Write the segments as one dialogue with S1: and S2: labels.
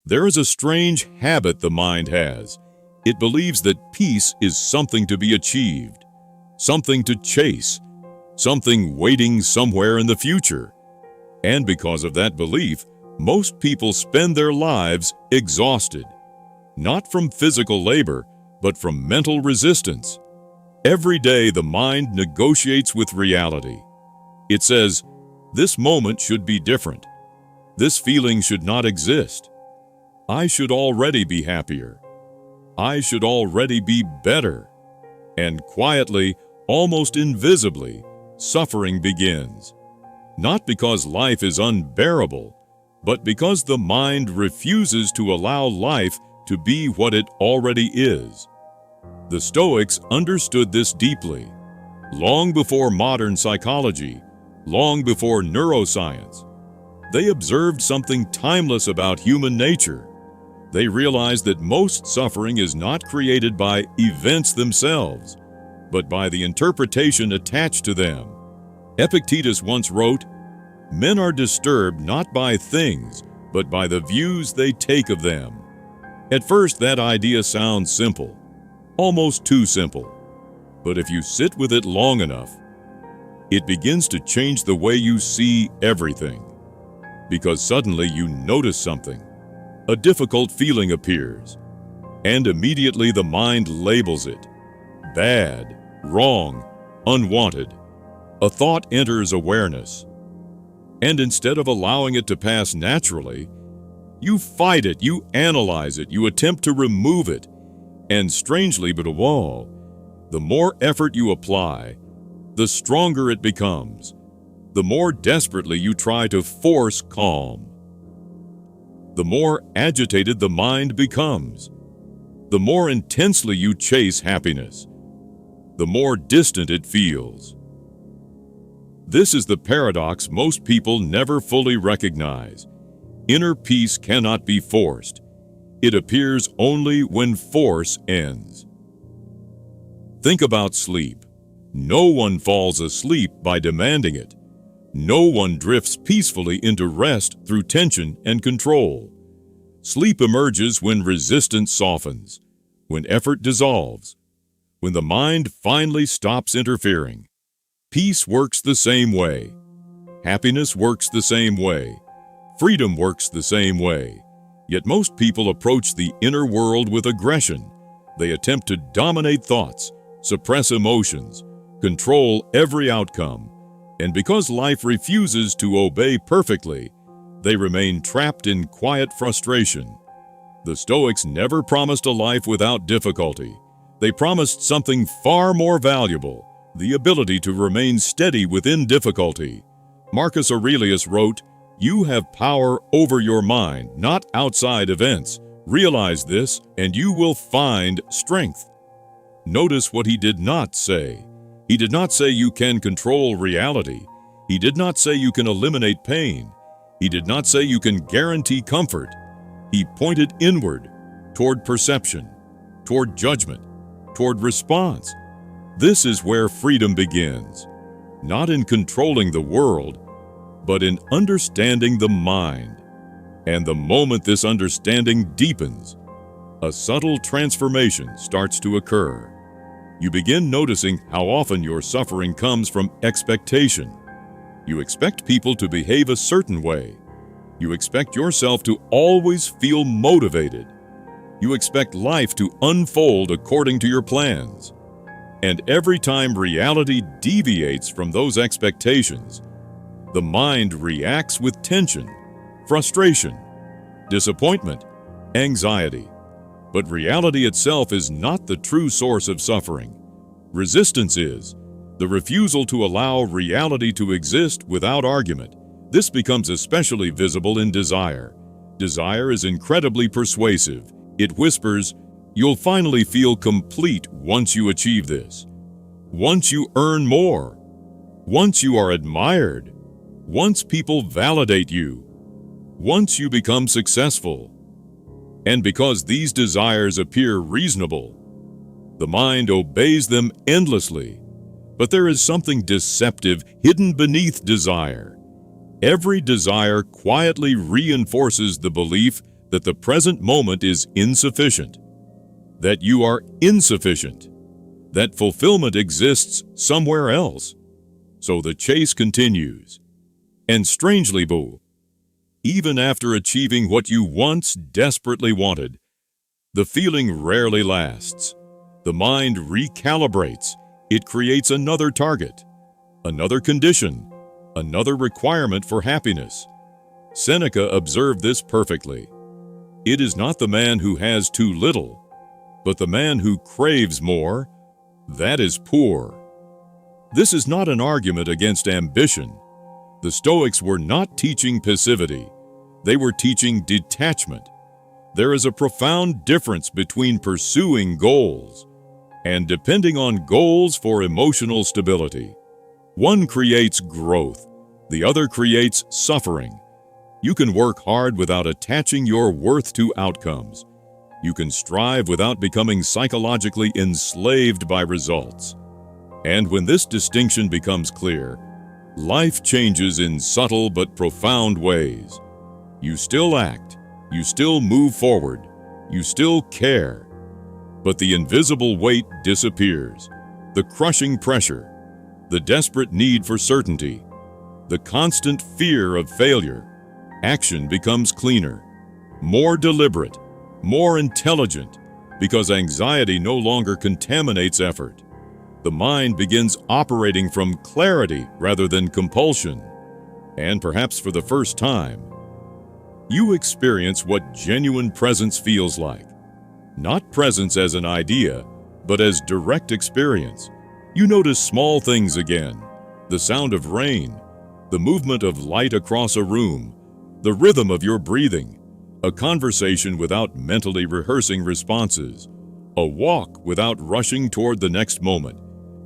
S1: There is a strange habit the mind has. It believes that peace is something to be achieved, something to chase, something waiting somewhere in the future. And because of that belief, most people spend their lives exhausted, not from physical labor, but from mental resistance. Every day the mind negotiates with reality. It says, this moment should be different. This feeling should not exist. I should already be happier. I should already be better. And quietly, almost invisibly, suffering begins. Not because life is unbearable, but because the mind refuses to allow life to be what it already is. The Stoics understood this deeply, long before modern psychology, long before neuroscience. They observed something timeless about human nature. They realized that most suffering is not created by events themselves, but by the interpretation attached to them. Epictetus once wrote, "Men are disturbed not by things, but by the views they take of them." At first, that idea sounds simple, almost too simple. But if you sit with it long enough, it begins to change the way you see everything. Because suddenly you notice something. A difficult feeling appears, and immediately the mind labels it. Bad, wrong, unwanted. A thought enters awareness. And instead of allowing it to pass naturally, you fight it, you analyze it, you attempt to remove it. And strangely but of all, the more effort you apply, the stronger it becomes, the more desperately you try to force calm. The more agitated the mind becomes, the more intensely you chase happiness, the more distant it feels. This is the paradox most people never fully recognize. Inner peace cannot be forced. It appears only when force ends. Think about sleep. No one falls asleep by demanding it. No one drifts peacefully into rest through tension and control. Sleep emerges when resistance softens, when effort dissolves, when the mind finally stops interfering. Peace works the same way. Happiness works the same way. Freedom works the same way. Yet most people approach the inner world with aggression. They attempt to dominate thoughts, suppress emotions, control every outcome. And because life refuses to obey perfectly, they remain trapped in quiet frustration. The Stoics never promised a life without difficulty. They promised something far more valuable, the ability to remain steady within difficulty. Marcus Aurelius wrote, "You have power over your mind, not outside events. Realize this, and you will find strength." Notice what he did not say. He did not say you can control reality. He did not say you can eliminate pain. He did not say you can guarantee comfort. He pointed inward, toward perception, toward judgment, toward response. This is where freedom begins, not in controlling the world, but in understanding the mind. And the moment this understanding deepens, a subtle transformation starts to occur. You begin noticing how often your suffering comes from expectation. You expect people to behave a certain way. You expect yourself to always feel motivated. You expect life to unfold according to your plans. And every time reality deviates from those expectations, the mind reacts with tension, frustration, disappointment, anxiety. But reality itself is not the true source of suffering. Resistance is the refusal to allow reality to exist without argument. This becomes especially visible in desire. Desire is incredibly persuasive. It whispers, "You'll finally feel complete once you achieve this. Once you earn more. Once you are admired. Once people validate you. Once you become successful." And because these desires appear reasonable, the mind obeys them endlessly. But there is something deceptive hidden beneath desire. Every desire quietly reinforces the belief that the present moment is insufficient, that you are insufficient, that fulfillment exists somewhere else. So the chase continues. And strangely, Boo, even after achieving what you once desperately wanted, the feeling rarely lasts. The mind recalibrates. It creates another target, another condition, another requirement for happiness. Seneca observed this perfectly. It is not the man who has too little, but the man who craves more, that is poor. This is not an argument against ambition. The Stoics were not teaching passivity. They were teaching detachment. There is a profound difference between pursuing goals and depending on goals for emotional stability. One creates growth, the other creates suffering. You can work hard without attaching your worth to outcomes. You can strive without becoming psychologically enslaved by results. And when this distinction becomes clear, life changes in subtle but profound ways. You still act, you still move forward, you still care, but the invisible weight disappears. The crushing pressure, the desperate need for certainty, the constant fear of failure. Action becomes cleaner, more deliberate, more intelligent, because anxiety no longer contaminates effort. The mind begins operating from clarity rather than compulsion. And perhaps for the first time, you experience what genuine presence feels like. Not presence as an idea, but as direct experience. You notice small things again, the sound of rain, the movement of light across a room, the rhythm of your breathing, a conversation without mentally rehearsing responses, a walk without rushing toward the next moment.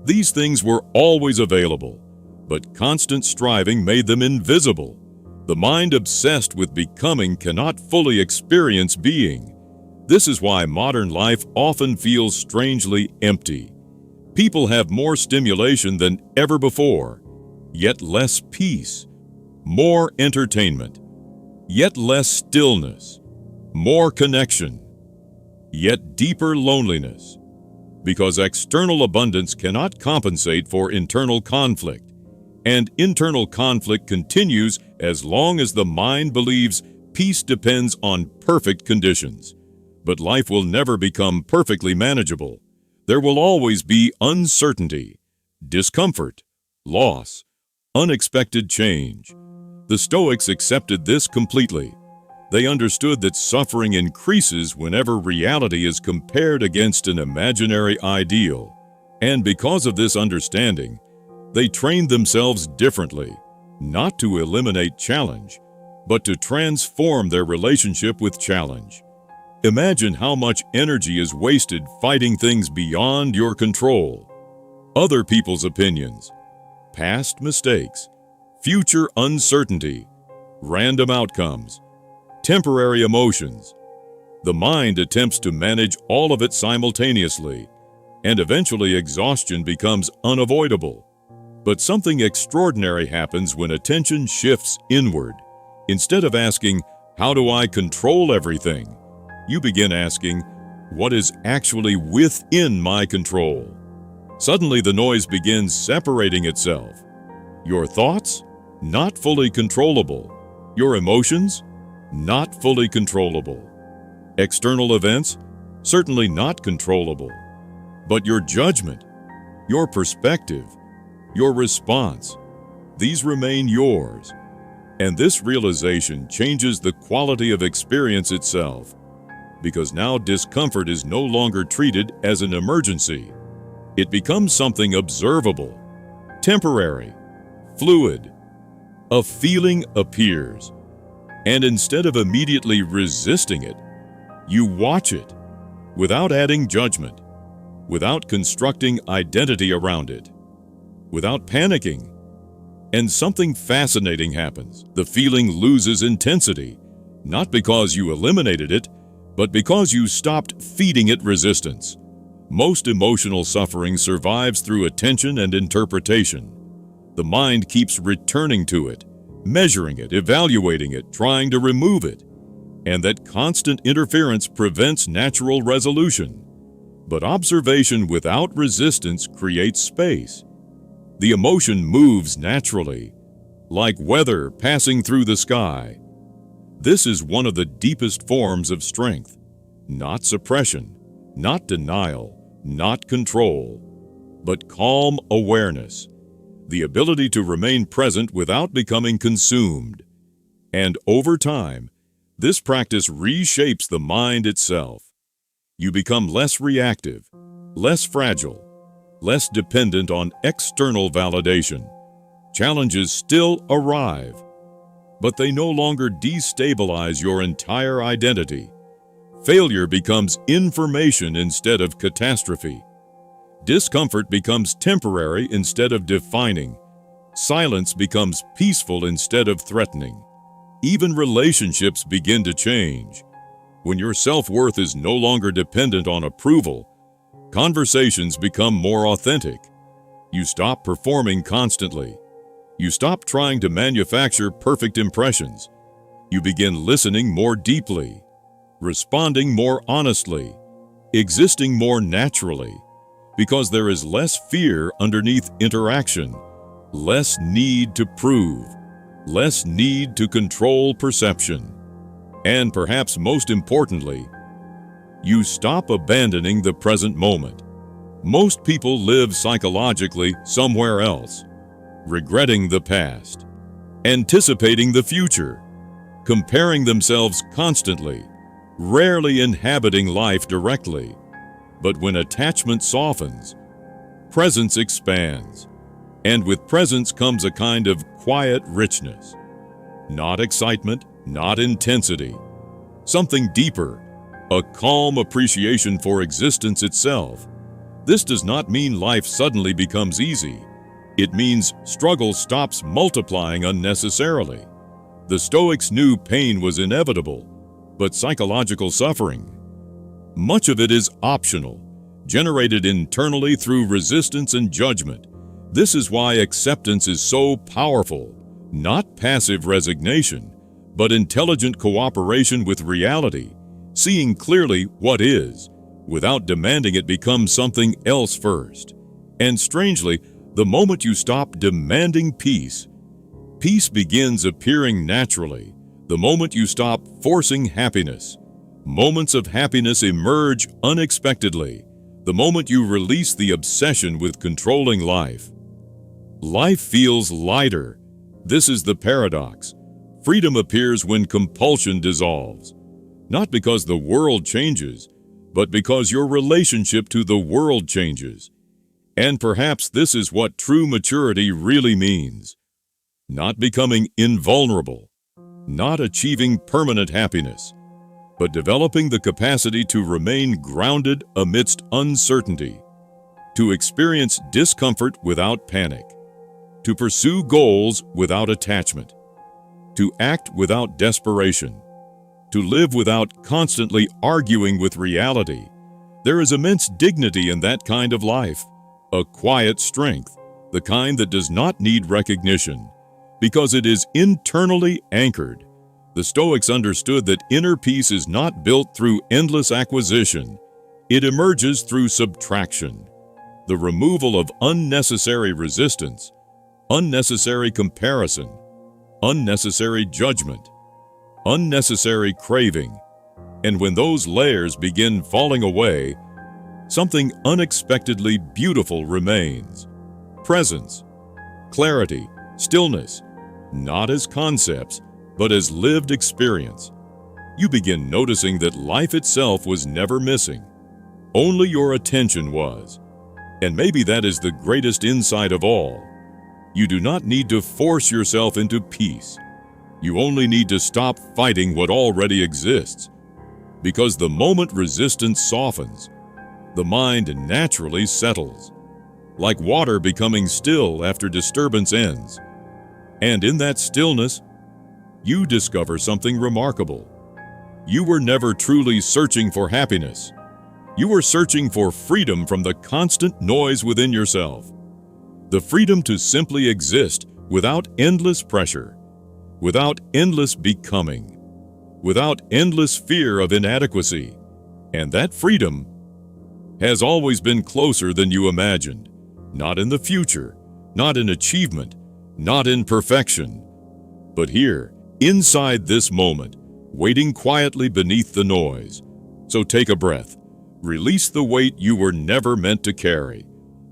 S1: These things were always available, but constant striving made them invisible. The mind obsessed with becoming cannot fully experience being. This is why modern life often feels strangely empty. People have more stimulation than ever before, yet less peace, more entertainment, yet less stillness, more connection, yet deeper loneliness, because external abundance cannot compensate for internal conflict, and internal conflict continues as long as the mind believes peace depends on perfect conditions. But life will never become perfectly manageable. There will always be uncertainty, discomfort, loss, unexpected change. The Stoics accepted this completely. They understood that suffering increases whenever reality is compared against an imaginary ideal. And because of this understanding, they trained themselves differently, not to eliminate challenge, but to transform their relationship with challenge. Imagine how much energy is wasted fighting things beyond your control. Other people's opinions, past mistakes, future uncertainty, random outcomes, temporary emotions. The mind attempts to manage all of it simultaneously, and eventually exhaustion becomes unavoidable. But something extraordinary happens when attention shifts inward. Instead of asking, "How do I control everything?" you begin asking, "What is actually within my control?" Suddenly the noise begins separating itself. Your thoughts? Not fully controllable. Your emotions? Not fully controllable. External events? Certainly not controllable. But your judgment, your perspective, your response, these remain yours. And this realization changes the quality of experience itself, because now discomfort is no longer treated as an emergency. It becomes something observable, temporary, fluid. A feeling appears, and instead of immediately resisting it, you watch it, without adding judgment, without constructing identity around it, without panicking. And something fascinating happens. The feeling loses intensity, not because you eliminated it, but because you stopped feeding it resistance. Most emotional suffering survives through attention and interpretation. The mind keeps returning to it, measuring it, evaluating it, trying to remove it. and that constant interference prevents natural resolution. But observation without resistance creates space. The emotion moves naturally, like weather passing through the sky. This is one of the deepest forms of strength, not suppression, not denial, not control, but calm awareness, the ability to remain present without becoming consumed. And over time, this practice reshapes the mind itself. You become less reactive, less fragile, less dependent on external validation. Challenges still arrive, but they no longer destabilize your entire identity. Failure becomes information instead of catastrophe. Discomfort becomes temporary instead of defining. Silence becomes peaceful instead of threatening. Even relationships begin to change. When your self-worth is no longer dependent on approval, conversations become more authentic. You stop performing constantly. You stop trying to manufacture perfect impressions. You begin listening more deeply, responding more honestly, existing more naturally, because there is less fear underneath interaction, less need to prove, less need to control perception. And perhaps most importantly, you stop abandoning the present moment. Most people live psychologically somewhere else, regretting the past, anticipating the future, comparing themselves constantly, rarely inhabiting life directly. But when attachment softens, presence expands, and with presence comes a kind of quiet richness. Not excitement, not intensity, something deeper, a calm appreciation for existence itself. This does not mean life suddenly becomes easy. It means struggle stops multiplying unnecessarily. The Stoics knew pain was inevitable, but psychological suffering, much of it is optional, generated internally through resistance and judgment. This is why acceptance is so powerful, not passive resignation, but intelligent cooperation with reality, seeing clearly what is, without demanding it become something else first. And strangely, the moment you stop demanding peace, peace begins appearing naturally. The moment you stop forcing happiness, moments of happiness emerge unexpectedly. The moment you release the obsession with controlling life, life feels lighter. This is the paradox. Freedom appears when compulsion dissolves, not because the world changes, but because your relationship to the world changes. And perhaps this is what true maturity really means. Not becoming invulnerable, not achieving permanent happiness, but developing the capacity to remain grounded amidst uncertainty, to experience discomfort without panic, to pursue goals without attachment, to act without desperation, to live without constantly arguing with reality. There is immense dignity in that kind of life, a quiet strength, the kind that does not need recognition, because it is internally anchored. The Stoics understood that inner peace is not built through endless acquisition. It emerges through subtraction, the removal of unnecessary resistance, unnecessary comparison, unnecessary judgment, unnecessary craving. And when those layers begin falling away, something unexpectedly beautiful remains. Presence, clarity, stillness, not as concepts, but as lived experience. You begin noticing that life itself was never missing. Only your attention was. And maybe that is the greatest insight of all. You do not need to force yourself into peace. You only need to stop fighting what already exists. Because the moment resistance softens, the mind naturally settles, like water becoming still after disturbance ends. And in that stillness, you discover something remarkable. You were never truly searching for happiness. You were searching for freedom from the constant noise within yourself. The freedom to simply exist without endless pressure, without endless becoming. without endless fear of inadequacy. And that freedom has always been closer than you imagined, not in the future, not in achievement, not in perfection, but here, inside this moment, waiting quietly beneath the noise. So take a breath. Release the weight you were never meant to carry.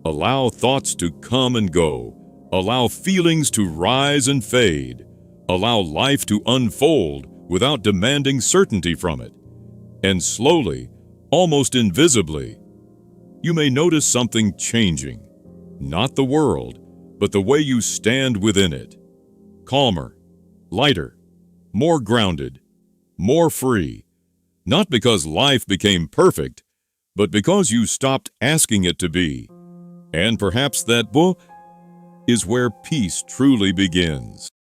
S1: Allow thoughts to come and go. Allow feelings to rise and fade. Allow life to unfold without demanding certainty from it. And slowly, almost invisibly, you may notice something changing. Not the world, but the way you stand within it. Calmer, lighter, more grounded, more free. Not because life became perfect, but because you stopped asking it to be. And perhaps that is where peace truly begins.